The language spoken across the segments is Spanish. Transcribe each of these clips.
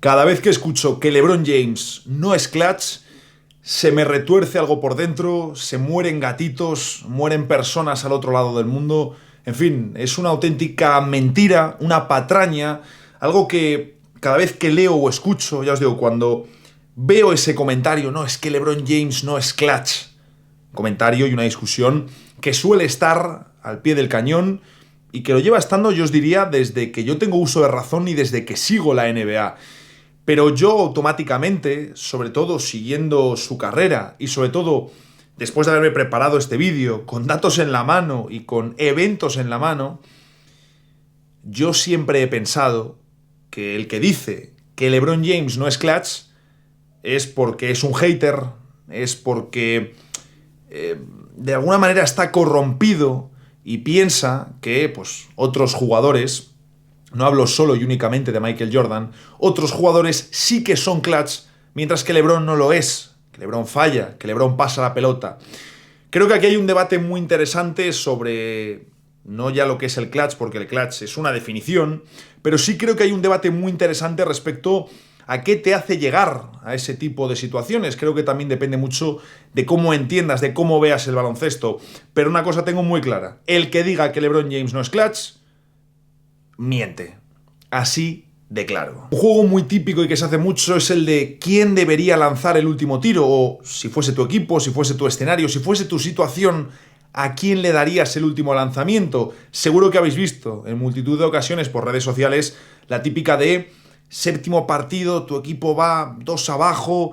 Cada vez que escucho que LeBron James no es clutch, se me retuerce algo por dentro, se mueren gatitos, mueren personas al otro lado del mundo. En fin, es una auténtica mentira, una patraña, algo que cada vez que leo o escucho, ya os digo, cuando veo ese comentario, no, es que LeBron James no es clutch. Comentario y una discusión que suele estar al pie del cañón y que lo lleva estando, yo os diría, desde que yo tengo uso de razón y desde que sigo la NBA. Pero yo automáticamente, sobre todo siguiendo su carrera y sobre todo después de haberme preparado este vídeo con datos en la mano y con eventos en la mano, yo siempre he pensado que el que dice que LeBron James no es clutch es porque es un hater, es porque de alguna manera está corrompido y piensa que pues, otros jugadores, no hablo solo y únicamente de Michael Jordan, otros jugadores sí que son clutch, mientras que LeBron no lo es, que LeBron falla, que LeBron pasa la pelota. Creo que aquí hay un debate muy interesante sobre no ya lo que es el clutch, porque el clutch es una definición, pero sí creo que hay un debate muy interesante respecto a qué te hace llegar a ese tipo de situaciones. Creo que también depende mucho de cómo entiendas, de cómo veas el baloncesto. Pero una cosa tengo muy clara, el que diga que LeBron James no es clutch, miente. Así de claro. Un juego muy típico y que se hace mucho es el de quién debería lanzar el último tiro, o si fuese tu equipo, si fuese tu escenario, si fuese tu situación, ¿a quién le darías el último lanzamiento? Seguro que habéis visto en multitud de ocasiones por redes sociales la típica de séptimo partido, tu equipo va 2 abajo,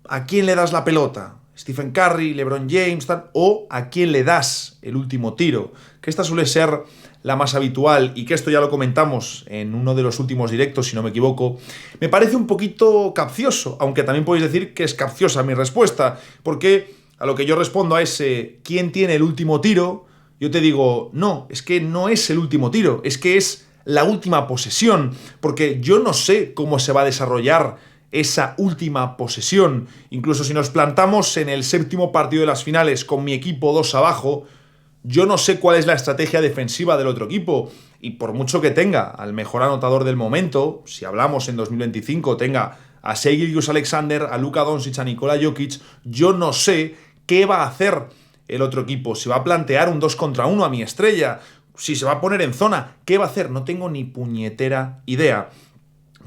¿a quién le das la pelota? Stephen Curry, LeBron James, tal, o ¿a quién le das el último tiro? Que esta suele ser la más habitual y que esto ya lo comentamos en uno de los últimos directos, si no me equivoco. Me parece un poquito capcioso, aunque también podéis decir que es capciosa mi respuesta, porque a lo que yo respondo a ese ¿quién tiene el último tiro? Yo te digo, no, es que no es el último tiro, es que es la última posesión, porque yo no sé cómo se va a desarrollar esa última posesión. Incluso si nos plantamos en el séptimo partido de las finales con mi equipo 2 abajo, yo no sé cuál es la estrategia defensiva del otro equipo, y por mucho que tenga al mejor anotador del momento, si hablamos en 2025, tenga a Shai Gilgeous-Alexander, a Luka Doncic, a Nikola Jokic, yo no sé qué va a hacer el otro equipo, si va a plantear un 2 contra 1 a mi estrella, si se va a poner en zona, ¿qué va a hacer? No tengo ni puñetera idea.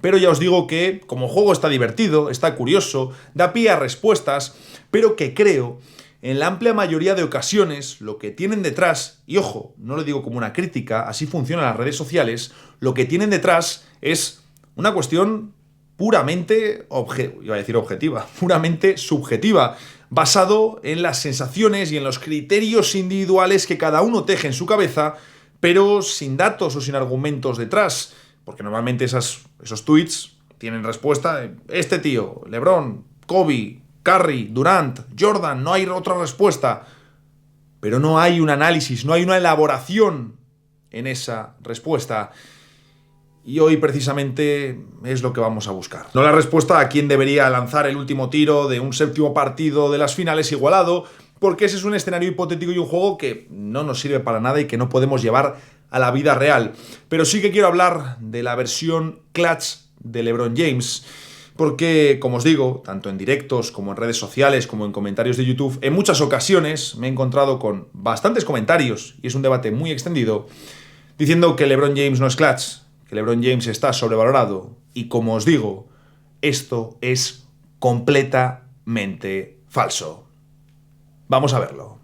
Pero ya os digo que como juego está divertido, está curioso, da pie a respuestas, pero que creo, en la amplia mayoría de ocasiones, lo que tienen detrás, y ojo, no lo digo como una crítica, así funcionan las redes sociales, lo que tienen detrás es una cuestión puramente objetiva, puramente subjetiva, basado en las sensaciones y en los criterios individuales que cada uno teje en su cabeza, pero sin datos o sin argumentos detrás, porque normalmente esos tweets tienen respuesta, este tío, LeBron, Kobe, Curry, Durant, Jordan, no hay otra respuesta, pero no hay un análisis, no hay una elaboración en esa respuesta. Y hoy precisamente es lo que vamos a buscar. No la respuesta a quién debería lanzar el último tiro de un séptimo partido de las finales igualado, porque ese es un escenario hipotético y un juego que no nos sirve para nada y que no podemos llevar a la vida real. Pero sí que quiero hablar de la versión clutch de LeBron James, porque, como os digo, tanto en directos como en redes sociales, como en comentarios de YouTube, en muchas ocasiones me he encontrado con bastantes comentarios, y es un debate muy extendido, diciendo que LeBron James no es clutch, que LeBron James está sobrevalorado, y como os digo, esto es completamente falso. Vamos a verlo.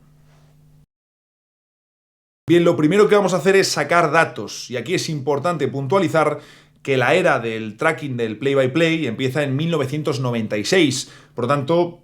Bien, lo primero que vamos a hacer es sacar datos, y aquí es importante puntualizar que la era del tracking del play-by-play empieza en 1996, por lo tanto,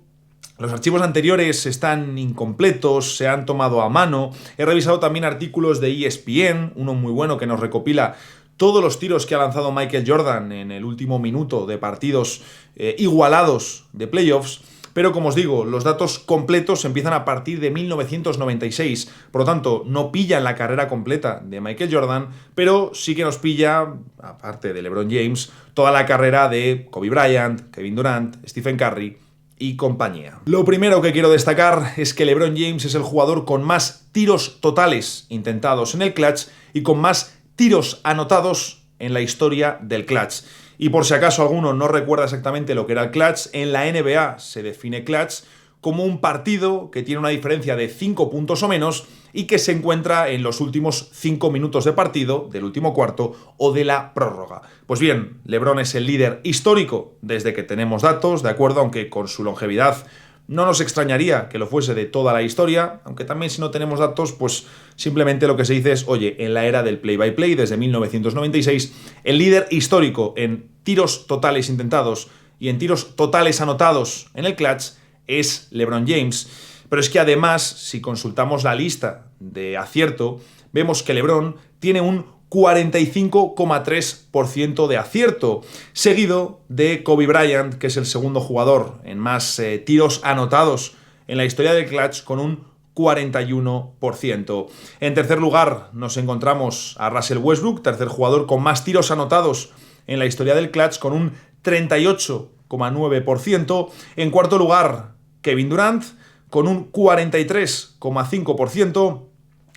los archivos anteriores están incompletos, se han tomado a mano. He revisado también artículos de ESPN, uno muy bueno que nos recopila todos los tiros que ha lanzado Michael Jordan en el último minuto de partidos igualados de playoffs. Pero como os digo, los datos completos empiezan a partir de 1996. Por lo tanto, no pillan la carrera completa de Michael Jordan, pero sí que nos pilla, aparte de LeBron James, toda la carrera de Kobe Bryant, Kevin Durant, Stephen Curry y compañía. Lo primero que quiero destacar es que LeBron James es el jugador con más tiros totales intentados en el clutch y con más tiros anotados en la historia del clutch. Y por si acaso alguno no recuerda exactamente lo que era el clutch, en la NBA se define clutch como un partido que tiene una diferencia de 5 puntos o menos y que se encuentra en los últimos 5 minutos de partido, del último cuarto o de la prórroga. Pues bien, LeBron es el líder histórico desde que tenemos datos, ¿de acuerdo? Aunque con su longevidad no nos extrañaría que lo fuese de toda la historia, aunque también si no tenemos datos, pues simplemente lo que se dice es, oye, en la era del play-by-play, desde 1996, el líder histórico en tiros totales intentados y en tiros totales anotados en el clutch es LeBron James. Pero es que además, si consultamos la lista de acierto, vemos que LeBron tiene un 45,3% de acierto, seguido de Kobe Bryant, que es el segundo jugador en más tiros anotados en la historia del clutch, con un 41%. En tercer lugar nos encontramos a Russell Westbrook, tercer jugador con más tiros anotados en la historia del clutch, con un 38,9%. En cuarto lugar, Kevin Durant, con un 43,5%.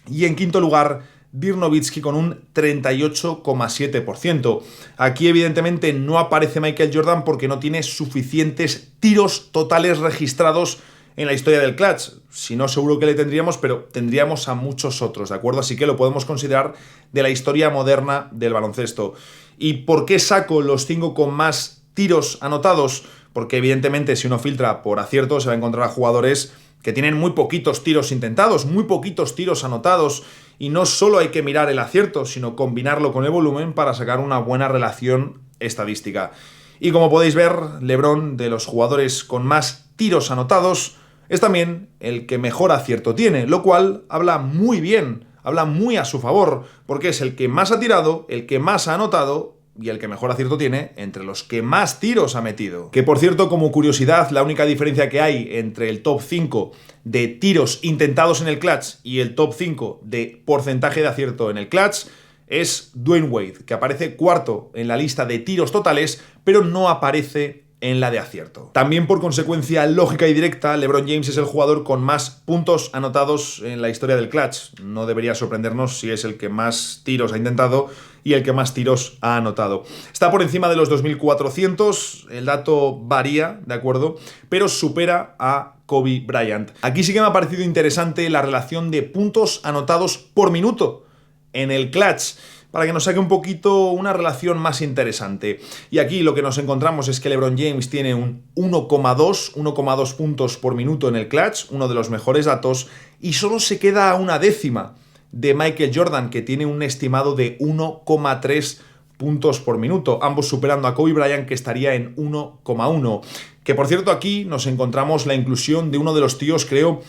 Y en quinto lugar, Dirk Nowitzki con un 38,7%. Aquí evidentemente no aparece Michael Jordan porque no tiene suficientes tiros totales registrados en la historia del clutch. Si no, seguro que le tendríamos, pero tendríamos a muchos otros, ¿de acuerdo? Así que lo podemos considerar de la historia moderna del baloncesto. ¿Y por qué saco los 5 con más tiros anotados? Porque evidentemente si uno filtra por acierto se va a encontrar a jugadores que tienen muy poquitos tiros intentados, muy poquitos tiros anotados, y no solo hay que mirar el acierto, sino combinarlo con el volumen para sacar una buena relación estadística. Y como podéis ver, LeBron, de los jugadores con más tiros anotados, es también el que mejor acierto tiene, lo cual habla muy bien, habla muy a su favor, porque es el que más ha tirado, el que más ha anotado y el que mejor acierto tiene entre los que más tiros ha metido. Que por cierto, como curiosidad, la única diferencia que hay entre el top 5 de tiros intentados en el clutch y el top 5 de porcentaje de acierto en el clutch es Dwayne Wade, que aparece cuarto en la lista de tiros totales, pero no aparece en la de acierto. También por consecuencia lógica y directa, LeBron James es el jugador con más puntos anotados en la historia del clutch. No debería sorprendernos si es el que más tiros ha intentado y el que más tiros ha anotado. Está por encima de los 2.400, el dato varía, ¿de acuerdo? Pero supera a Kobe Bryant. Aquí sí que me ha parecido interesante la relación de puntos anotados por minuto en el clutch, para que nos saque un poquito una relación más interesante. Y aquí lo que nos encontramos es que LeBron James tiene un 1,2 puntos por minuto en el clutch, uno de los mejores datos, y solo se queda a una décima de Michael Jordan, que tiene un estimado de 1,3 puntos por minuto, ambos superando a Kobe Bryant, que estaría en 1,1. Que por cierto, aquí nos encontramos la inclusión de uno de los tíos, creo,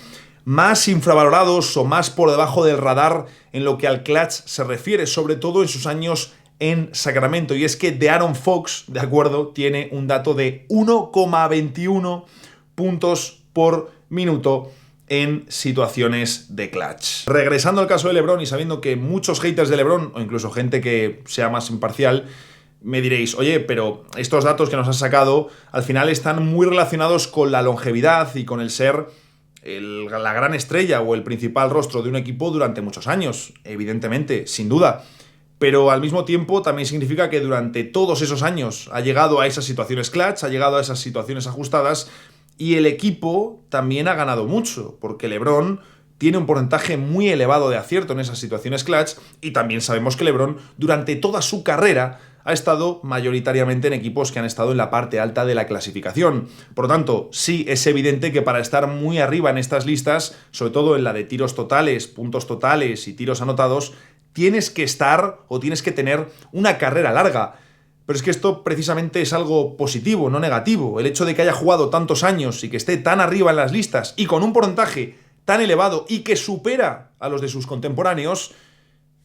más infravalorados o más por debajo del radar en lo que al clutch se refiere, sobre todo en sus años en Sacramento, y es que De'Aaron Fox, de acuerdo, tiene un dato de 1,21 puntos por minuto en situaciones de clutch. Regresando al caso de LeBron y sabiendo que muchos haters de LeBron, o incluso gente que sea más imparcial, me diréis, oye, pero estos datos que nos has sacado al final están muy relacionados con la longevidad y con el ser la gran estrella o el principal rostro de un equipo durante muchos años, evidentemente, sin duda. Pero al mismo tiempo también significa que durante todos esos años ha llegado a esas situaciones clutch, ha llegado a esas situaciones ajustadas, y el equipo también ha ganado mucho, porque LeBron tiene un porcentaje muy elevado de acierto en esas situaciones clutch, y también sabemos que LeBron durante toda su carrera ha estado mayoritariamente en equipos que han estado en la parte alta de la clasificación. Por lo tanto, sí es evidente que para estar muy arriba en estas listas, sobre todo en la de tiros totales, puntos totales y tiros anotados, tienes que estar o tienes que tener una carrera larga. Pero es que esto precisamente es algo positivo, no negativo. El hecho de que haya jugado tantos años y que esté tan arriba en las listas y con un porcentaje tan elevado y que supera a los de sus contemporáneos,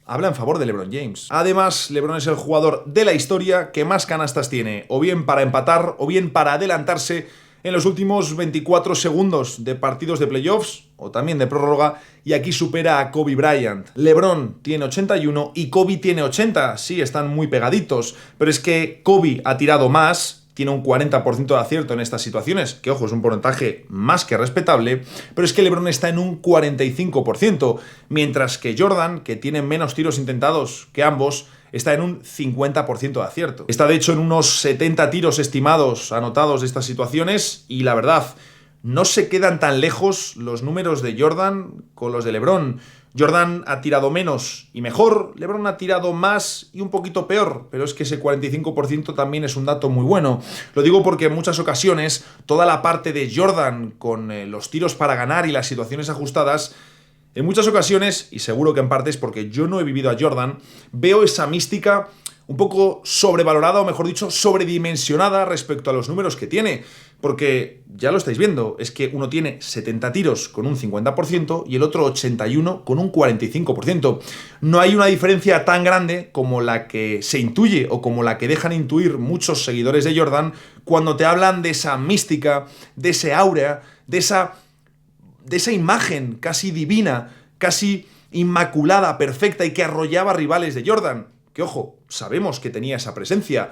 habla en favor de LeBron James. Además, LeBron es el jugador de la historia que más canastas tiene, o bien para empatar o bien para adelantarse en los últimos 24 segundos de partidos de playoffs o también de prórroga, y aquí supera a Kobe Bryant. LeBron tiene 81 y Kobe tiene 80, sí, están muy pegaditos, pero es que Kobe ha tirado más, tiene un 40% de acierto en estas situaciones, que ojo, es un porcentaje más que respetable, pero es que LeBron está en un 45%, mientras que Jordan, que tiene menos tiros intentados que ambos, está en un 50% de acierto. Está de hecho en unos 70 tiros estimados anotados de estas situaciones y la verdad, no se quedan tan lejos los números de Jordan con los de LeBron. Jordan ha tirado menos y mejor, LeBron ha tirado más y un poquito peor, pero es que ese 45% también es un dato muy bueno. Lo digo porque en muchas ocasiones toda la parte de Jordan con los tiros para ganar y las situaciones ajustadas, en muchas ocasiones, y seguro que en parte es porque yo no he vivido a Jordan, veo esa mística un poco sobrevalorada, o mejor dicho, sobredimensionada respecto a los números que tiene. Porque ya lo estáis viendo, es que uno tiene 70 tiros con un 50% y el otro 81 con un 45%. No hay una diferencia tan grande como la que se intuye o como la que dejan intuir muchos seguidores de Jordan cuando te hablan de esa mística, de ese aura, de esa imagen casi divina, casi inmaculada, perfecta y que arrollaba rivales de Jordan. Que ojo, sabemos que tenía esa presencia,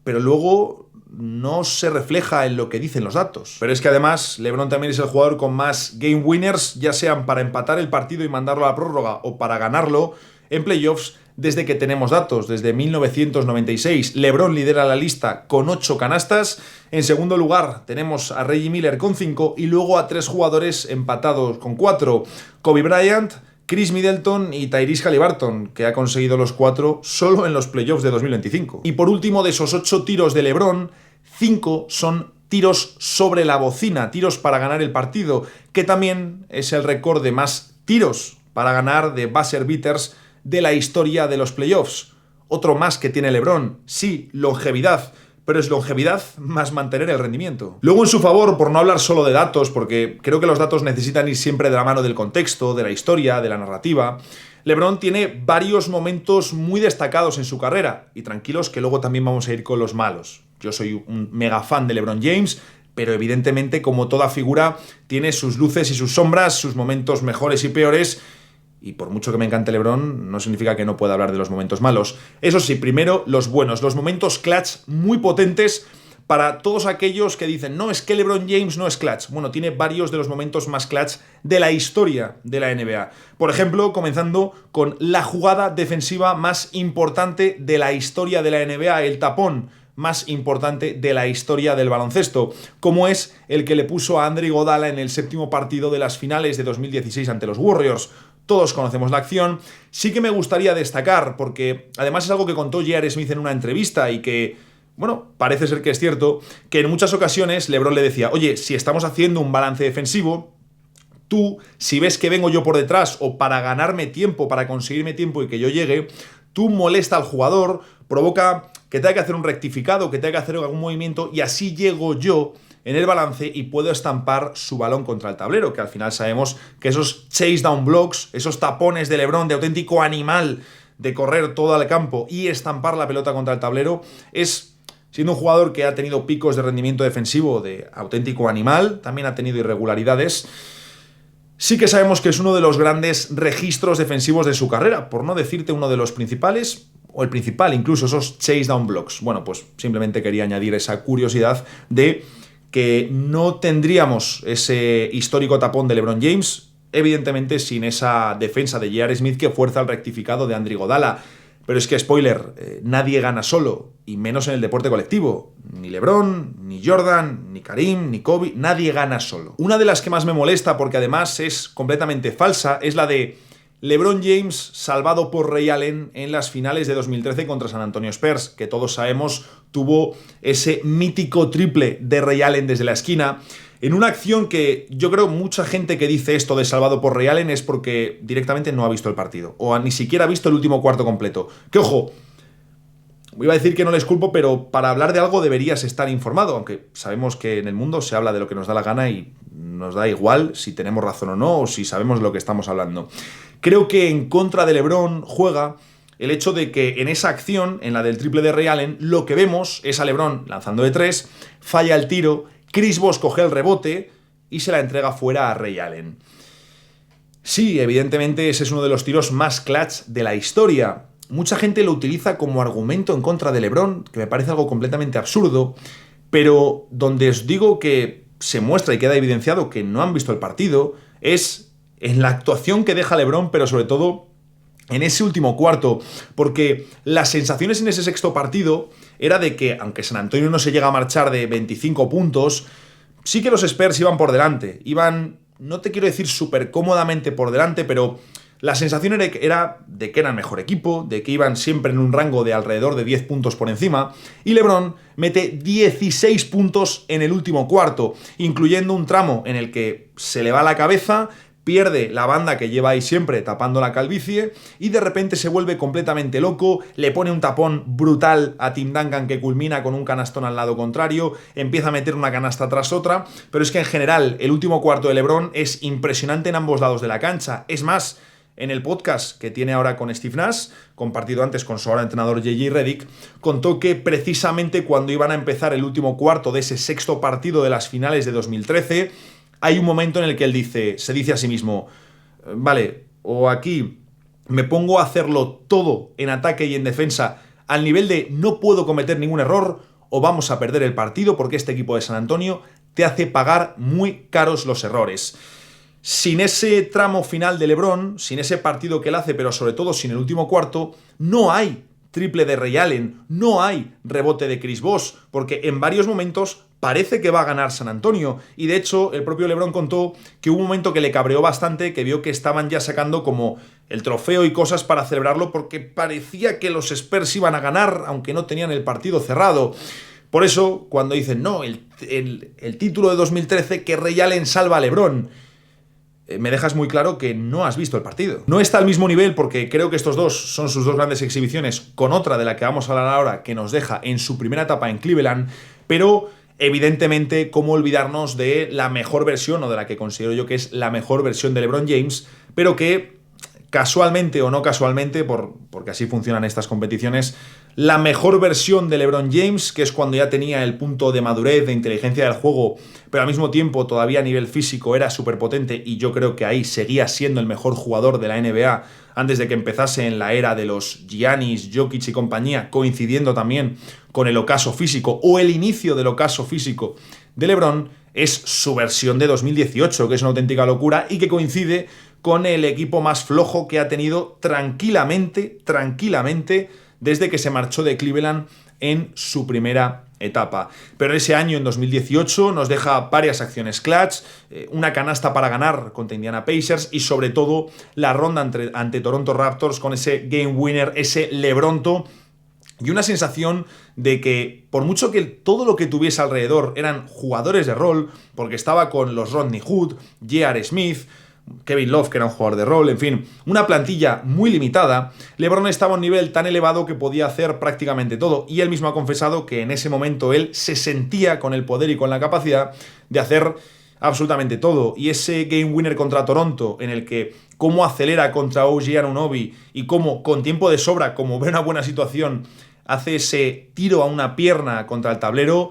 pero luego no se refleja en lo que dicen los datos. Pero es que además LeBron también es el jugador con más game winners, ya sean para empatar el partido y mandarlo a la prórroga o para ganarlo en playoffs desde que tenemos datos. Desde 1996 LeBron lidera la lista con 8 canastas. En segundo lugar tenemos a Reggie Miller con 5 y luego a 3 jugadores empatados con 4. Kobe Bryant, Chris Middleton y Tyrese Haliburton, que ha conseguido los 4 solo en los playoffs de 2025. Y por último, de esos 8 tiros de LeBron, 5 son tiros sobre la bocina, tiros para ganar el partido, que también es el récord de más tiros para ganar de buzzer beaters de la historia de los playoffs. Otro más que tiene LeBron, sí, longevidad, pero es longevidad más mantener el rendimiento. Luego, en su favor, por no hablar solo de datos, porque creo que los datos necesitan ir siempre de la mano del contexto, de la historia, de la narrativa, LeBron tiene varios momentos muy destacados en su carrera, y tranquilos que luego también vamos a ir con los malos. Yo soy un mega fan de LeBron James, pero evidentemente, como toda figura, tiene sus luces y sus sombras, sus momentos mejores y peores. Y por mucho que me encante LeBron, no significa que no pueda hablar de los momentos malos. Eso sí, primero los buenos, los momentos clutch muy potentes para todos aquellos que dicen, no, es que LeBron James no es clutch. Bueno, tiene varios de los momentos más clutch de la historia de la NBA. Por ejemplo, comenzando con la jugada defensiva más importante de la historia de la NBA, el tapón más importante de la historia del baloncesto, como es el que le puso a Andre Iguodala en el 7º partido de las finales de 2016 ante los Warriors. Todos conocemos la acción. Sí que me gustaría destacar, porque además es algo que contó J.R. Smith en una entrevista y que, bueno, parece ser que es cierto, que en muchas ocasiones LeBron le decía, oye, si estamos haciendo un balance defensivo, tú, si ves que vengo yo por detrás o para ganarme tiempo, para conseguirme tiempo y que yo llegue, tú molesta al jugador, provoca que tenga que hacer un rectificado, que tenga que hacer algún movimiento y así llego yo en el balance y puedo estampar su balón contra el tablero, que al final sabemos que esos chase down blocks, esos tapones de LeBron de auténtico animal de correr todo el campo y estampar la pelota contra el tablero, es, siendo un jugador que ha tenido picos de rendimiento defensivo de auténtico animal, también ha tenido irregularidades, sí que sabemos que es uno de los grandes registros defensivos de su carrera, por no decirte uno de los principales, o el principal, incluso esos chase down blocks. Bueno, pues simplemente quería añadir esa curiosidad de que no tendríamos ese histórico tapón de LeBron James, evidentemente sin esa defensa de J.R. Smith que fuerza el rectificado de Andre Iguodala. Pero es que, spoiler, nadie gana solo, y menos en el deporte colectivo. Ni LeBron, ni Jordan, ni Karim, ni Kobe, nadie gana solo. Una de las que más me molesta, porque además es completamente falsa, es la de LeBron James salvado por Ray Allen en las finales de 2013 contra San Antonio Spurs, que todos sabemos tuvo ese mítico triple de Ray Allen desde la esquina, en una acción que yo creo mucha gente que dice esto de salvado por Ray Allen es porque directamente no ha visto el partido, o ni siquiera ha visto el último cuarto completo. Que ojo, iba a decir que no les culpo, pero para hablar de algo deberías estar informado, aunque sabemos que en el mundo se habla de lo que nos da la gana y nos da igual si tenemos razón o no, o si sabemos de lo que estamos hablando. Creo que en contra de LeBron juega el hecho de que en esa acción, en la del triple de Ray Allen, lo que vemos es a LeBron lanzando de 3, falla el tiro, Chris Bosh coge el rebote y se la entrega fuera a Ray Allen. Sí, evidentemente ese es uno de los tiros más clutch de la historia. Mucha gente lo utiliza como argumento en contra de LeBron, que me parece algo completamente absurdo, pero donde os digo que se muestra y queda evidenciado que no han visto el partido es en la actuación que deja LeBron, pero sobre todo en ese último cuarto, porque las sensaciones en ese sexto partido era de que, aunque San Antonio no se llega a marchar de 25 puntos, sí que los Spurs iban por delante, iban, no te quiero decir súper cómodamente por delante, pero la sensación era de que eran mejor equipo, de que iban siempre en un rango de alrededor de 10 puntos por encima, y LeBron mete 16 puntos en el último cuarto, incluyendo un tramo en el que se le va la cabeza, pierde la banda que lleva ahí siempre tapando la calvicie y de repente se vuelve completamente loco, le pone un tapón brutal a Tim Duncan que culmina con un canastón al lado contrario, empieza a meter una canasta tras otra, pero es que en general el último cuarto de LeBron es impresionante en ambos lados de la cancha. Es más, en el podcast que tiene ahora con Steve Nash, compartido antes con su ahora entrenador J.J. Redick, contó que precisamente cuando iban a empezar el último cuarto de ese sexto partido de las finales de 2013, hay un momento en el que él se dice a sí mismo, vale, o aquí me pongo a hacerlo todo en ataque y en defensa al nivel de no puedo cometer ningún error, o vamos a perder el partido porque este equipo de San Antonio te hace pagar muy caros los errores. Sin ese tramo final de LeBron, sin ese partido que él hace, pero sobre todo sin el último cuarto, no hay triple de Ray Allen, no hay rebote de Chris Bosh, porque en varios momentos parece que va a ganar San Antonio, y de hecho el propio LeBron contó que hubo un momento que le cabreó bastante, que vio que estaban ya sacando como el trofeo y cosas para celebrarlo porque parecía que los Spurs iban a ganar, aunque no tenían el partido cerrado. Por eso, cuando dicen, no, el título de 2013, que Ray Allen salva a LeBron, me dejas muy claro que no has visto el partido. No está al mismo nivel porque creo que estos dos son sus dos grandes exhibiciones, con otra de la que vamos a hablar ahora que nos deja en su primera etapa en Cleveland, pero evidentemente cómo olvidarnos de la mejor versión, o de la que considero yo que es la mejor versión de LeBron James, pero que casualmente o no casualmente, porque así funcionan estas competiciones, la mejor versión de LeBron James, que es cuando ya tenía el punto de madurez, de inteligencia del juego, pero al mismo tiempo todavía a nivel físico era súper potente, y yo creo que ahí seguía siendo el mejor jugador de la NBA antes de que empezase en la era de los Giannis, Jokic y compañía, coincidiendo también con el ocaso físico o el inicio del ocaso físico de LeBron, es su versión de 2018, que es una auténtica locura y que coincide con el equipo más flojo que ha tenido tranquilamente, desde que se marchó de Cleveland en su primera etapa. Pero ese año, en 2018, nos deja varias acciones clutch, una canasta para ganar contra Indiana Pacers y sobre todo la ronda ante Toronto Raptors con ese game winner, ese LeBronto, y una sensación de que, por mucho que todo lo que tuviese alrededor eran jugadores de rol, porque estaba con los Rodney Hood, J.R. Smith, Kevin Love, que era un jugador de rol, en fin, una plantilla muy limitada, LeBron estaba a un nivel tan elevado que podía hacer prácticamente todo, y él mismo ha confesado que en ese momento él se sentía con el poder y con la capacidad de hacer absolutamente todo, y ese game winner contra Toronto, en el que cómo acelera contra OG Anunoby y cómo con tiempo de sobra, como ve una buena situación, hace ese tiro a una pierna contra el tablero,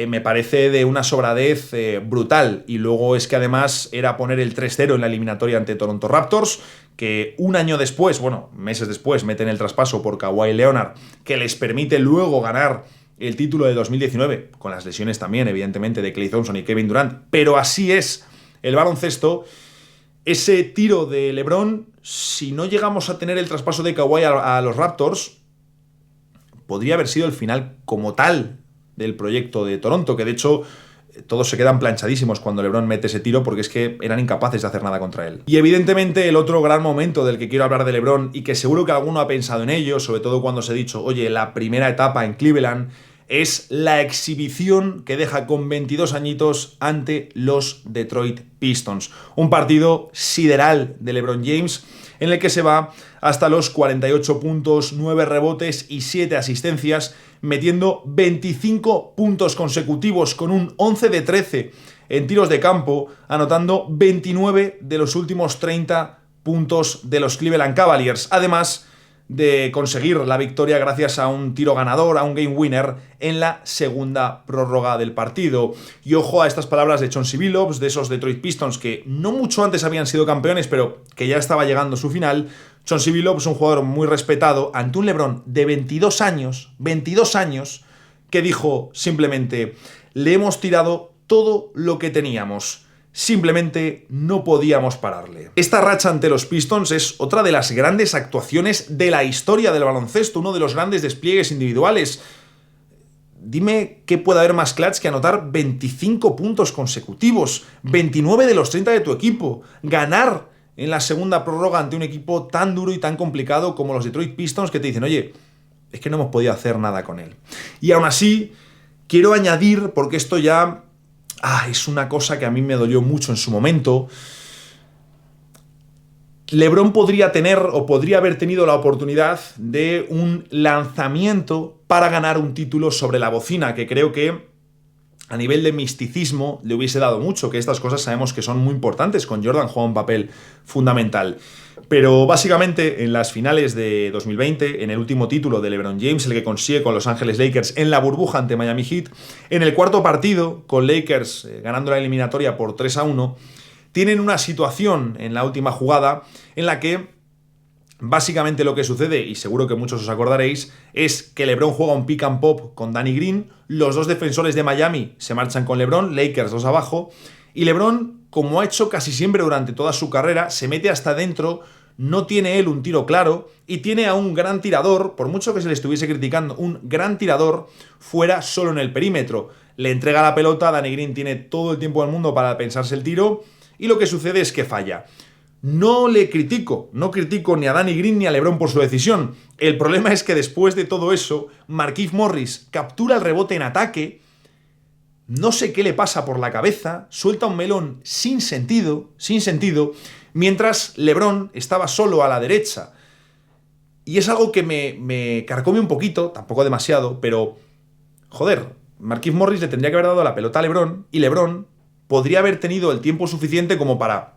me parece de una sobradez brutal. Y luego es que además era poner el 3-0 en la eliminatoria ante Toronto Raptors, que un año después, bueno, meses después, meten el traspaso por Kawhi Leonard, que les permite luego ganar el título de 2019, con las lesiones también, evidentemente, de Klay Thompson y Kevin Durant. Pero así es el baloncesto. Ese tiro de LeBron, si no llegamos a tener el traspaso de Kawhi a los Raptors, podría haber sido el final como tal del proyecto de Toronto, que de hecho todos se quedan planchadísimos cuando LeBron mete ese tiro porque es que eran incapaces de hacer nada contra él. Y evidentemente el otro gran momento del que quiero hablar de LeBron, y que seguro que alguno ha pensado en ello, sobre todo cuando se ha dicho, oye, la primera etapa en Cleveland, es la exhibición que deja con 22 añitos ante los Detroit Pistons. Un partido sideral de LeBron James en el que se va hasta los 48 puntos, 9 rebotes y 7 asistencias, metiendo 25 puntos consecutivos con un 11 de 13 en tiros de campo, anotando 29 de los últimos 30 puntos de los Cleveland Cavaliers, además de conseguir la victoria gracias a un tiro ganador, a un game winner en la segunda prórroga del partido. Y ojo a estas palabras de Chauncey Billups, de esos Detroit Pistons que no mucho antes habían sido campeones, pero que ya estaba llegando su final. Chauncey Billups, un jugador muy respetado, ante un LeBron de 22 años, que dijo simplemente, le hemos tirado todo lo que teníamos. simplemente no podíamos pararle. Esta racha ante los Pistons es otra de las grandes actuaciones de la historia del baloncesto, uno de los grandes despliegues individuales. Dime qué puede haber más clutch que anotar 25 puntos consecutivos, 29 de los 30 de tu equipo, ganar en la segunda prórroga ante un equipo tan duro y tan complicado como los Detroit Pistons, que te dicen, oye, es que no hemos podido hacer nada con él. Y aún así, quiero añadir, porque esto ya es una cosa que a mí me dolió mucho en su momento. LeBron podría haber tenido la oportunidad de un lanzamiento para ganar un título sobre la bocina, que creo que a nivel de misticismo le hubiese dado mucho, que estas cosas sabemos que son muy importantes. Con Jordan juega un papel fundamental. Pero básicamente en las finales de 2020, en el último título de LeBron James, el que consigue con Los Ángeles Lakers en la burbuja ante Miami Heat, en el cuarto partido, con Lakers ganando la eliminatoria por 3-1, tienen una situación en la última jugada en la que básicamente lo que sucede, y seguro que muchos os acordaréis, es que LeBron juega un pick and pop con Danny Green, los dos defensores de Miami se marchan con LeBron, Lakers dos abajo, y LeBron, como ha hecho casi siempre durante toda su carrera, se mete hasta dentro, no tiene él un tiro claro, y tiene a un gran tirador, por mucho que se le estuviese criticando, un gran tirador fuera solo en el perímetro. Le entrega la pelota, Danny Green tiene todo el tiempo del mundo para pensarse el tiro, y lo que sucede es que falla. No critico ni a Danny Green ni a LeBron por su decisión. El problema es que después de todo eso, Markieff Morris captura el rebote en ataque, no sé qué le pasa por la cabeza, suelta un melón sin sentido, mientras LeBron estaba solo a la derecha. Y es algo que me carcome un poquito, tampoco demasiado, pero joder, Markieff Morris le tendría que haber dado la pelota a LeBron, y LeBron podría haber tenido el tiempo suficiente como para,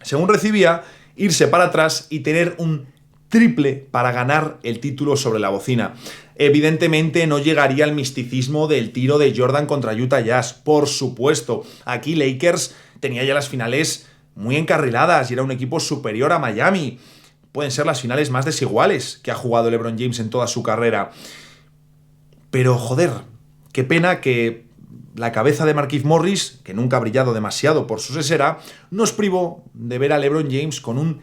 según recibía, irse para atrás y tener un triple para ganar el título sobre la bocina. Evidentemente no llegaría al misticismo del tiro de Jordan contra Utah Jazz, por supuesto. Aquí Lakers tenía ya las finales muy encarriladas y era un equipo superior a Miami. Pueden ser las finales más desiguales que ha jugado LeBron James en toda su carrera. Pero joder, qué pena que la cabeza de Markieff Morris, que nunca ha brillado demasiado por su sesera, nos privó de ver a LeBron James con un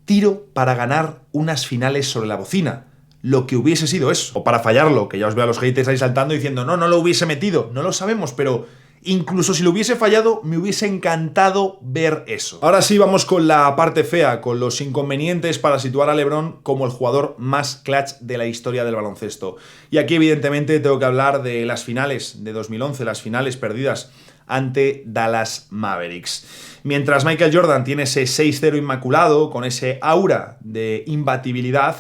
tiro para ganar unas finales sobre la bocina. Lo que hubiese sido eso. O para fallarlo, que ya os veo a los haters ahí saltando diciendo no lo hubiese metido. No lo sabemos, pero incluso si lo hubiese fallado, me hubiese encantado ver eso. Ahora sí, vamos con la parte fea, con los inconvenientes para situar a LeBron como el jugador más clutch de la historia del baloncesto. Y aquí, evidentemente, tengo que hablar de las finales de 2011, las finales perdidas ante Dallas Mavericks. Mientras Michael Jordan tiene ese 6-0 inmaculado, con ese aura de imbatibilidad,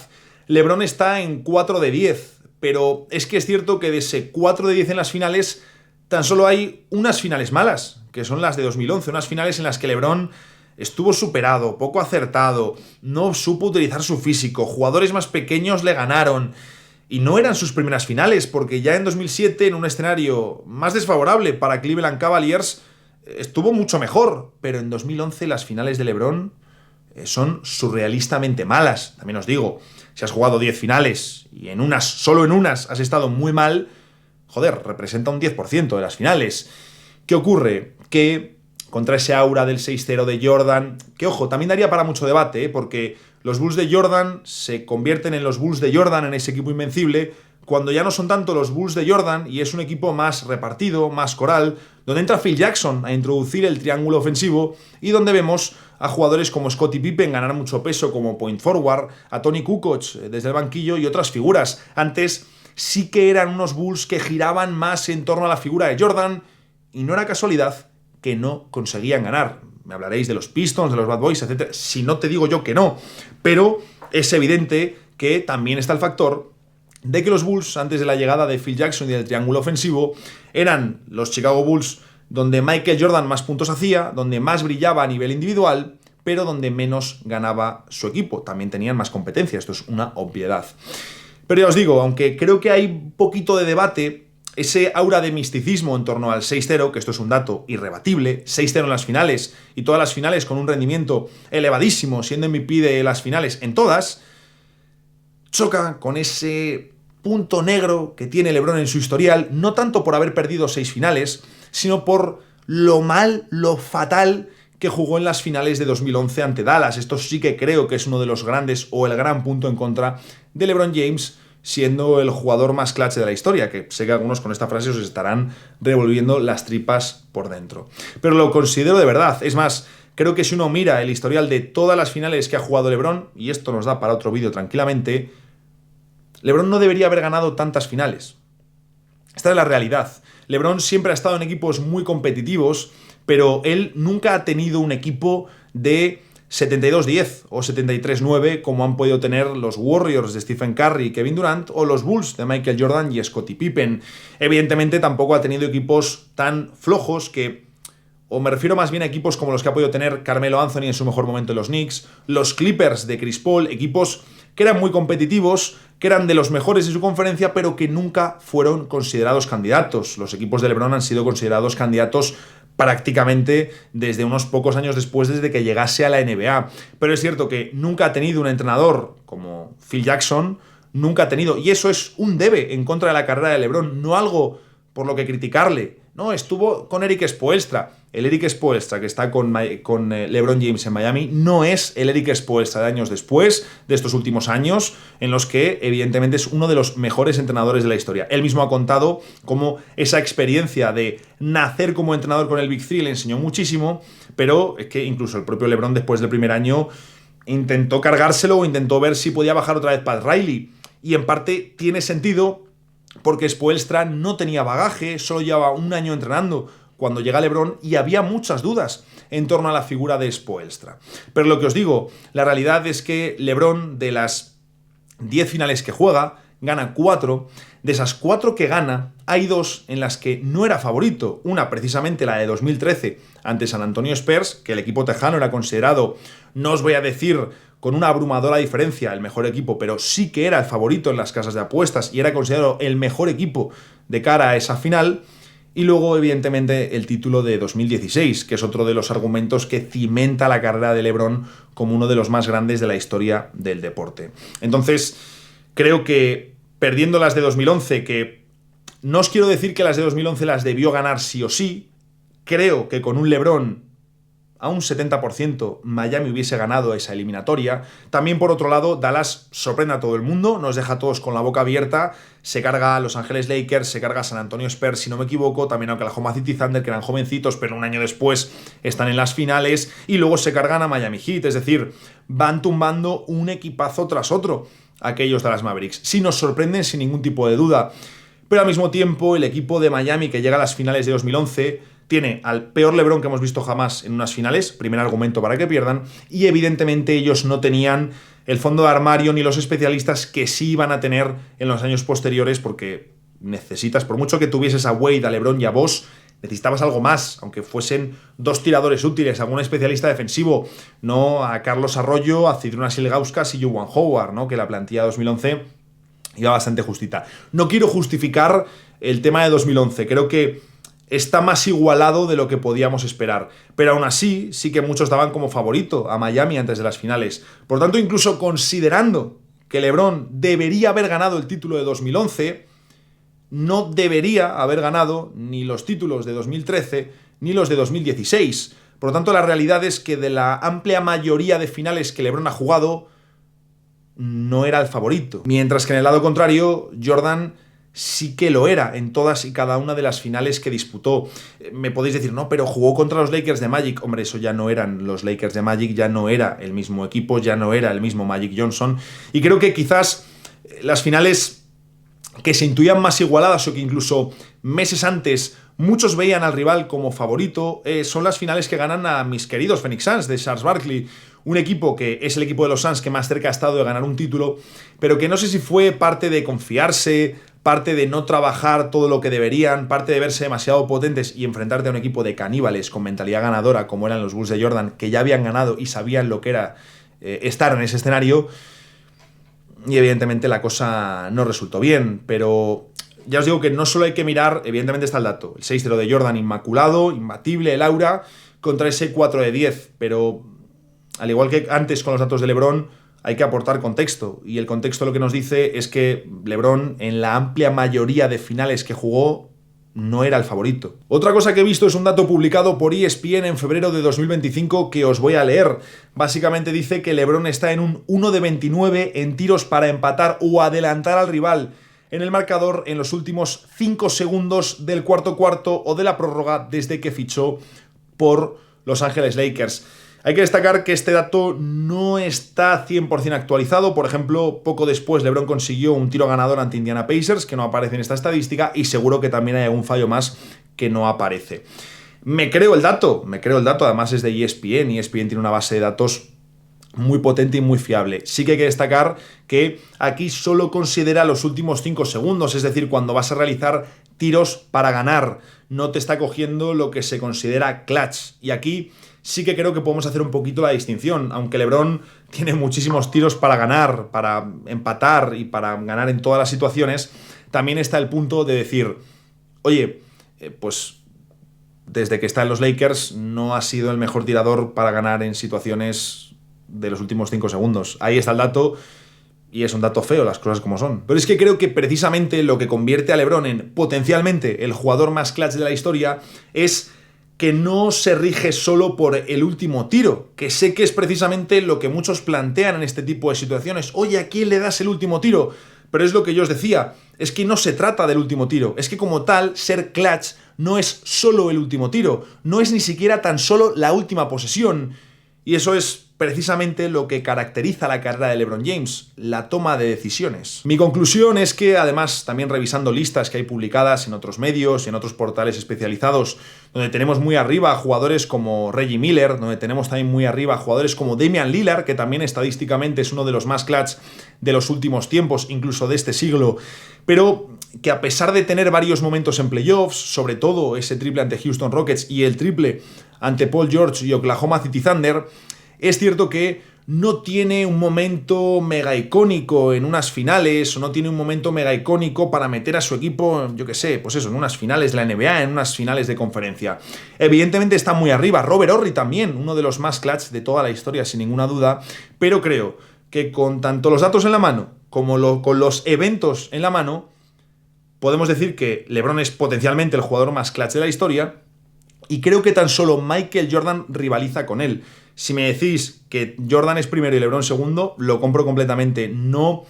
LeBron está en 4 de 10. Pero es que es cierto que de ese 4 de 10 en las finales, tan solo hay unas finales malas, que son las de 2011, unas finales en las que LeBron estuvo superado, poco acertado, no supo utilizar su físico, jugadores más pequeños le ganaron, y no eran sus primeras finales, porque ya en 2007, en un escenario más desfavorable para Cleveland Cavaliers, estuvo mucho mejor, pero en 2011 las finales de LeBron son surrealistamente malas. También os digo, si has jugado 10 finales y solo en unas has estado muy mal, joder, representa un 10% de las finales. ¿Qué ocurre? Que contra ese aura del 6-0 de Jordan, que ojo, también daría para mucho debate, porque los Bulls de Jordan se convierten en los Bulls de Jordan, en ese equipo invencible, cuando ya no son tanto los Bulls de Jordan y es un equipo más repartido, más coral, donde entra Phil Jackson a introducir el triángulo ofensivo y donde vemos a jugadores como Scottie Pippen ganar mucho peso como point forward, a Tony Kukoc desde el banquillo y otras figuras. Antes sí que eran unos Bulls que giraban más en torno a la figura de Jordan y no era casualidad que no conseguían ganar. Me hablaréis de los Pistons, de los Bad Boys, etc. Si no te digo yo que no, pero es evidente que también está el factor de que los Bulls, antes de la llegada de Phil Jackson y del triángulo ofensivo, eran los Chicago Bulls donde Michael Jordan más puntos hacía, donde más brillaba a nivel individual, pero donde menos ganaba su equipo. También tenían más competencia, esto es una obviedad. Pero ya os digo, aunque creo que hay un poquito de debate, ese aura de misticismo en torno al 6-0, que esto es un dato irrebatible, 6-0 en las finales y todas las finales con un rendimiento elevadísimo, siendo MVP de las finales en todas, choca con ese punto negro que tiene LeBron en su historial, no tanto por haber perdido 6 finales, sino por lo mal, lo fatal que jugó en las finales de 2011 ante Dallas. Esto sí que creo que es uno de los grandes o el gran punto en contra de LeBron James, siendo el jugador más clutch de la historia, que sé que algunos con esta frase os estarán revolviendo las tripas por dentro. Pero lo considero de verdad. Es más, creo que si uno mira el historial de todas las finales que ha jugado LeBron, y esto nos da para otro vídeo tranquilamente, LeBron no debería haber ganado tantas finales. Esta es la realidad. LeBron siempre ha estado en equipos muy competitivos, pero él nunca ha tenido un equipo de 72-10 o 73-9 como han podido tener los Warriors de Stephen Curry y Kevin Durant o los Bulls de Michael Jordan y Scottie Pippen. Evidentemente tampoco ha tenido equipos tan flojos o me refiero más bien a equipos como los que ha podido tener Carmelo Anthony en su mejor momento en los Knicks, los Clippers de Chris Paul, equipos que eran muy competitivos, que eran de los mejores de su conferencia, pero que nunca fueron considerados candidatos. Los equipos de LeBron han sido considerados candidatos prácticamente desde unos pocos años después, desde que llegase a la NBA. Pero es cierto que nunca ha tenido un entrenador como Phil Jackson, nunca ha tenido, y eso es un debe en contra de la carrera de LeBron, no algo por lo que criticarle. No, estuvo con Erik Spoelstra. El Erik Spoelstra que está con LeBron James en Miami no es el Erik Spoelstra de años después, de estos últimos años, en los que evidentemente es uno de los mejores entrenadores de la historia. Él mismo ha contado cómo esa experiencia de nacer como entrenador con el Big Three le enseñó muchísimo, pero es que incluso el propio LeBron después del primer año intentó cargárselo o intentó ver si podía bajar otra vez Pat Riley. Y en parte tiene sentido porque Spoelstra no tenía bagaje, solo llevaba un año entrenando cuando llega LeBron y había muchas dudas en torno a la figura de Spoelstra. Pero lo que os digo, la realidad es que LeBron, de las 10 finales que juega, gana 4. De esas 4 que gana, hay 2 en las que no era favorito. Una, precisamente la de 2013 ante San Antonio Spurs, que el equipo tejano era considerado, no os voy a decir con una abrumadora diferencia, el mejor equipo, pero sí que era el favorito en las casas de apuestas y era considerado el mejor equipo de cara a esa final. Y luego, evidentemente, el título de 2016, que es otro de los argumentos que cimenta la carrera de LeBron como uno de los más grandes de la historia del deporte. Entonces, creo que perdiendo las de 2011, que no os quiero decir que las de 2011 las debió ganar sí o sí, creo que con un LeBron a un 70% Miami hubiese ganado esa eliminatoria. También, por otro lado, Dallas sorprende a todo el mundo, nos deja a todos con la boca abierta, se carga a Los Ángeles Lakers, se carga a San Antonio Spurs, si no me equivoco, también a Oklahoma City Thunder, que eran jovencitos, pero un año después están en las finales, y luego se cargan a Miami Heat, es decir, van tumbando un equipazo tras otro aquellos Dallas Mavericks. Sí nos sorprenden sin ningún tipo de duda, pero al mismo tiempo el equipo de Miami que llega a las finales de 2011 tiene al peor LeBron que hemos visto jamás en unas finales, primer argumento para que pierdan, y evidentemente ellos no tenían el fondo de armario ni los especialistas que sí iban a tener en los años posteriores, porque necesitas, por mucho que tuvieses a Wade, a LeBron y a Bosh, necesitabas algo más, aunque fuesen 2 tiradores útiles, algún especialista defensivo, no a Carlos Arroyo, a Zydrunas Ilgauskas y Juwan Howard, ¿no? Que la plantilla de 2011 iba bastante justita. No quiero justificar el tema de 2011, creo que está más igualado de lo que podíamos esperar. Pero aún así, sí que muchos daban como favorito a Miami antes de las finales. Por tanto, incluso considerando que LeBron debería haber ganado el título de 2011, no debería haber ganado ni los títulos de 2013 ni los de 2016. Por lo tanto, la realidad es que de la amplia mayoría de finales que LeBron ha jugado, no era el favorito. Mientras que en el lado contrario, Jordan sí que lo era en todas y cada una de las finales que disputó. Me podéis decir, no, pero jugó contra los Lakers de Magic. Hombre, eso ya no eran los Lakers de Magic, ya no era el mismo equipo, ya no era el mismo Magic Johnson. Y creo que quizás las finales que se intuían más igualadas o que incluso meses antes muchos veían al rival como favorito, son las finales que ganan a mis queridos Phoenix Suns de Charles Barkley, un equipo que es el equipo de los Suns que más cerca ha estado de ganar un título, pero que no sé si fue parte de confiarse, parte de no trabajar todo lo que deberían, parte de verse demasiado potentes y enfrentarte a un equipo de caníbales con mentalidad ganadora como eran los Bulls de Jordan, que ya habían ganado y sabían lo que era estar en ese escenario. Y evidentemente la cosa no resultó bien, pero ya os digo que no solo hay que mirar, evidentemente está el dato, el 6-0 de Jordan inmaculado, imbatible, el aura, contra ese 4-10, pero al igual que antes con los datos de LeBron, hay que aportar contexto, y el contexto lo que nos dice es que LeBron en la amplia mayoría de finales que jugó no era el favorito. Otra cosa que he visto es un dato publicado por ESPN en febrero de 2025 que os voy a leer. Básicamente dice que LeBron está en un 1 de 29 en tiros para empatar o adelantar al rival en el marcador en los últimos 5 segundos del cuarto cuarto o de la prórroga desde que fichó por Los Ángeles Lakers. Hay que destacar que este dato no está 100% actualizado. Por ejemplo, poco después LeBron consiguió un tiro ganador ante Indiana Pacers, que no aparece en esta estadística, y seguro que también hay algún fallo más que no aparece. Me creo el dato, además es de ESPN. ESPN tiene una base de datos muy potente y muy fiable. Sí que hay que destacar que aquí solo considera los últimos 5 segundos, es decir, cuando vas a realizar tiros para ganar. No te está cogiendo lo que se considera clutch. Y aquí sí que creo que podemos hacer un poquito la distinción. Aunque LeBron tiene muchísimos tiros para ganar, para empatar y para ganar en todas las situaciones, también está el punto de decir, oye, pues desde que está en los Lakers no ha sido el mejor tirador para ganar en situaciones de los últimos 5 segundos. Ahí está el dato y es un dato feo, las cosas como son. Pero es que creo que precisamente lo que convierte a LeBron en potencialmente el jugador más clutch de la historia es que no se rige solo por el último tiro, que sé que es precisamente lo que muchos plantean en este tipo de situaciones. Oye, ¿a quién le das el último tiro? Pero es lo que yo os decía, es que no se trata del último tiro, es que como tal, ser clutch no es solo el último tiro, no es ni siquiera tan solo la última posesión. Y eso es precisamente lo que caracteriza la carrera de LeBron James, la toma de decisiones. Mi conclusión es que, además, también revisando listas que hay publicadas en otros medios y en otros portales especializados, donde tenemos muy arriba jugadores como Reggie Miller, donde tenemos también muy arriba jugadores como Damian Lillard, que también estadísticamente es uno de los más clutch de los últimos tiempos, incluso de este siglo, pero que a pesar de tener varios momentos en playoffs, sobre todo ese triple ante Houston Rockets y el triple ante Paul George y Oklahoma City Thunder, es cierto que no tiene un momento mega icónico en unas finales, o no tiene un momento mega icónico para meter a su equipo, yo qué sé, pues eso, en unas finales de la NBA, en unas finales de conferencia. Evidentemente está muy arriba. Robert Horry también, uno de los más clutch de toda la historia, sin ninguna duda, pero creo que con tanto los datos en la mano como con los eventos en la mano, podemos decir que LeBron es potencialmente el jugador más clutch de la historia, y creo que tan solo Michael Jordan rivaliza con él. Si me decís que Jordan es primero y LeBron segundo, lo compro completamente. No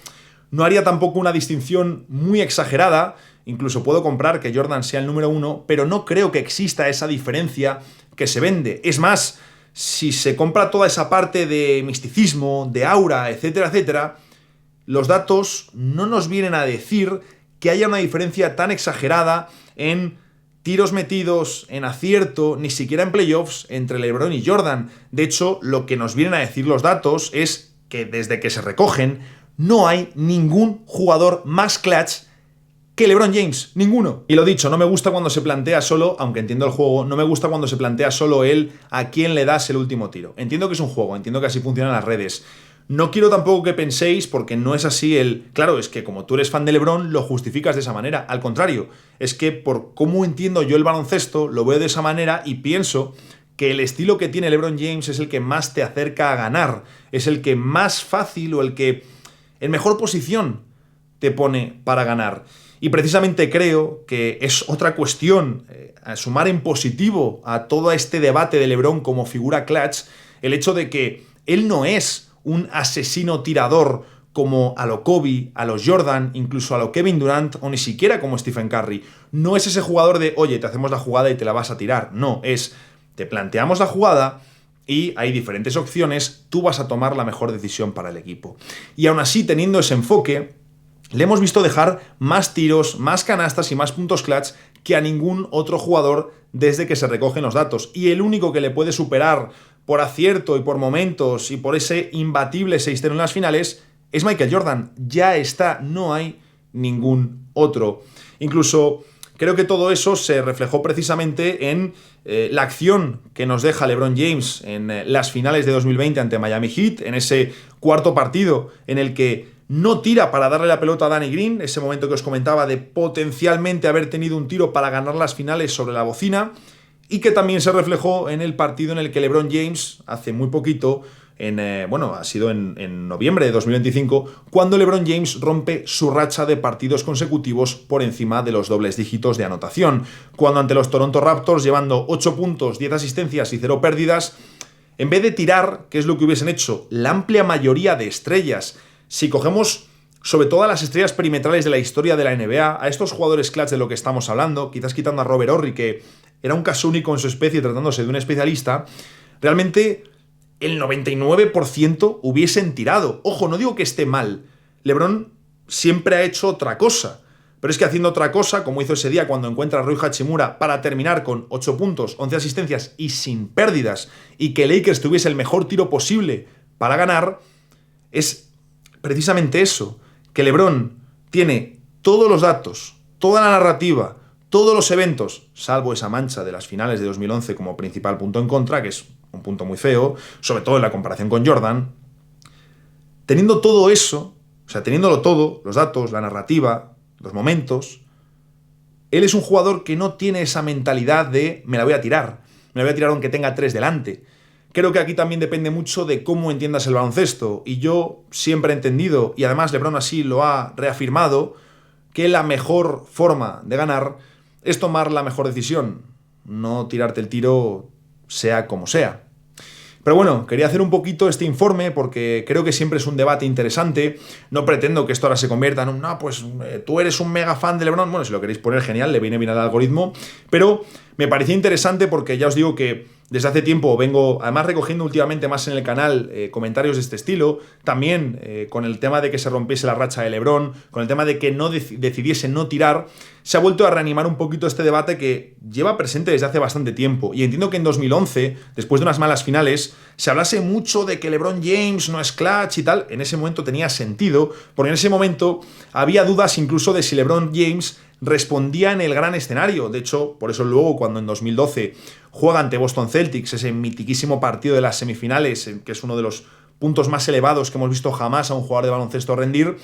haría tampoco una distinción muy exagerada. Incluso puedo comprar que Jordan sea el número 1, pero no creo que exista esa diferencia que se vende. Es más, si se compra toda esa parte de misticismo, de aura, etcétera, etcétera, los datos no nos vienen a decir que haya una diferencia tan exagerada en tiros metidos, en acierto, ni siquiera en playoffs entre LeBron y Jordan. De hecho, lo que nos vienen a decir los datos es que desde que se recogen no hay ningún jugador más clutch que LeBron James, ninguno. Y lo dicho, no me gusta cuando se plantea solo, aunque entiendo el juego, no me gusta cuando se plantea solo el a quién le das el último tiro. Entiendo que es un juego, entiendo que así funcionan las redes. No quiero tampoco que penséis, porque no es así claro, es que como tú eres fan de LeBron, lo justificas de esa manera. Al contrario, es que por cómo entiendo yo el baloncesto, lo veo de esa manera y pienso que el estilo que tiene LeBron James es el que más te acerca a ganar, es el que más fácil o el que en mejor posición te pone para ganar. Y precisamente creo que es otra cuestión, a sumar en positivo a todo este debate de LeBron como figura clutch, el hecho de que él no es un asesino tirador como a lo Kobe, a los Jordan, incluso a lo Kevin Durant o ni siquiera como Stephen Curry. No es ese jugador de, oye, te hacemos la jugada y te la vas a tirar. No, es, te planteamos la jugada y hay diferentes opciones, tú vas a tomar la mejor decisión para el equipo. Y aún así, teniendo ese enfoque, le hemos visto dejar más tiros, más canastas y más puntos clutch que a ningún otro jugador desde que se recogen los datos. Y el único que le puede superar por acierto y por momentos y por ese imbatible 6-0 en las finales es Michael Jordan. Ya está, no hay ningún otro. Incluso creo que todo eso se reflejó precisamente en la acción que nos deja LeBron James en las finales de 2020 ante Miami Heat, en ese cuarto partido en el que no tira para darle la pelota a Danny Green, ese momento que os comentaba de potencialmente haber tenido un tiro para ganar las finales sobre la bocina, y que también se reflejó en el partido en el que LeBron James, hace muy poquito, ha sido en noviembre de 2025, cuando LeBron James rompe su racha de partidos consecutivos por encima de los dobles dígitos de anotación, cuando ante los Toronto Raptors, llevando 8 puntos, 10 asistencias y 0 pérdidas, en vez de tirar, que es lo que hubiesen hecho la amplia mayoría de estrellas, si cogemos sobre todo a las estrellas perimetrales de la historia de la NBA, a estos jugadores clutch de lo que estamos hablando, quizás quitando a Robert Horry, que era un caso único en su especie tratándose de un especialista, realmente el 99% hubiesen tirado. Ojo, no digo que esté mal. LeBron siempre ha hecho otra cosa. Pero es que haciendo otra cosa, como hizo ese día cuando encuentra a Rui Hachimura para terminar con 8 puntos, 11 asistencias y sin pérdidas, y que Lakers tuviese el mejor tiro posible para ganar, es precisamente eso, que LeBron tiene todos los datos, toda la narrativa, todos los eventos, salvo esa mancha de las finales de 2011 como principal punto en contra, que es un punto muy feo, sobre todo en la comparación con Jordan. Teniendo todo eso, o sea, teniéndolo todo, los datos, la narrativa, los momentos, él es un jugador que no tiene esa mentalidad de me la voy a tirar aunque tenga 3 delante. Creo que aquí también depende mucho de cómo entiendas el baloncesto, y yo siempre he entendido, y además LeBron así lo ha reafirmado, que la mejor forma de ganar es tomar la mejor decisión, no tirarte el tiro sea como sea. Pero bueno, quería hacer un poquito este informe porque creo que siempre es un debate interesante. No pretendo que esto ahora se convierta en un, no, pues tú eres un mega fan de LeBron. Bueno, si lo queréis poner, genial, le viene bien al algoritmo. Pero me parecía interesante porque ya os digo que desde hace tiempo vengo, además recogiendo últimamente más en el canal comentarios de este estilo, también con el tema de que se rompiese la racha de LeBron, con el tema de que no decidiese no tirar, se ha vuelto a reanimar un poquito este debate que lleva presente desde hace bastante tiempo. Y entiendo que en 2011, después de unas malas finales, se hablase mucho de que LeBron James no es clutch y tal. En ese momento tenía sentido, porque en ese momento había dudas incluso de si LeBron James respondía en el gran escenario. De hecho, por eso luego cuando en 2012 juega ante Boston Celtics, ese mitiquísimo partido de las semifinales, que es uno de los puntos más elevados que hemos visto jamás a un jugador de baloncesto rendir,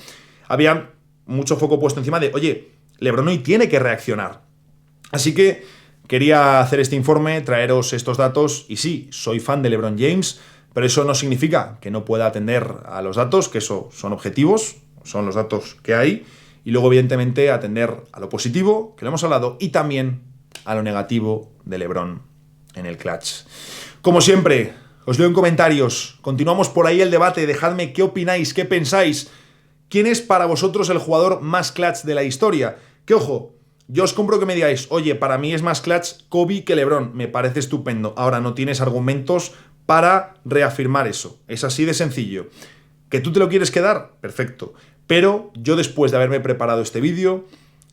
había mucho foco puesto encima de, oye, LeBron hoy tiene que reaccionar. Así que quería hacer este informe, traeros estos datos, y sí, soy fan de LeBron James, pero eso no significa que no pueda atender a los datos, que eso son objetivos, son los datos que hay, y luego evidentemente atender a lo positivo, que lo hemos hablado, y también a lo negativo de LeBron en el clutch. Como siempre, os leo en comentarios, continuamos por ahí el debate, dejadme qué opináis, qué pensáis, quién es para vosotros el jugador más clutch de la historia. Que ojo, yo os compro que me digáis, oye, para mí es más clutch Kobe que LeBron, me parece estupendo. Ahora no tienes argumentos para reafirmar eso, es así de sencillo. ¿Que tú te lo quieres quedar? Perfecto. Pero yo, después de haberme preparado este vídeo,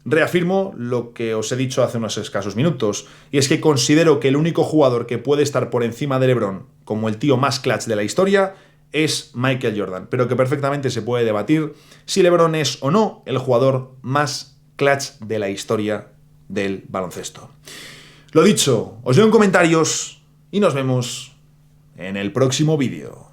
reafirmo lo que os he dicho hace unos escasos minutos, y es que considero que el único jugador que puede estar por encima de LeBron como el tío más clutch de la historia es Michael Jordan, pero que perfectamente se puede debatir si LeBron es o no el jugador más clutch de la historia del baloncesto. Lo dicho, os leo en comentarios y nos vemos en el próximo vídeo.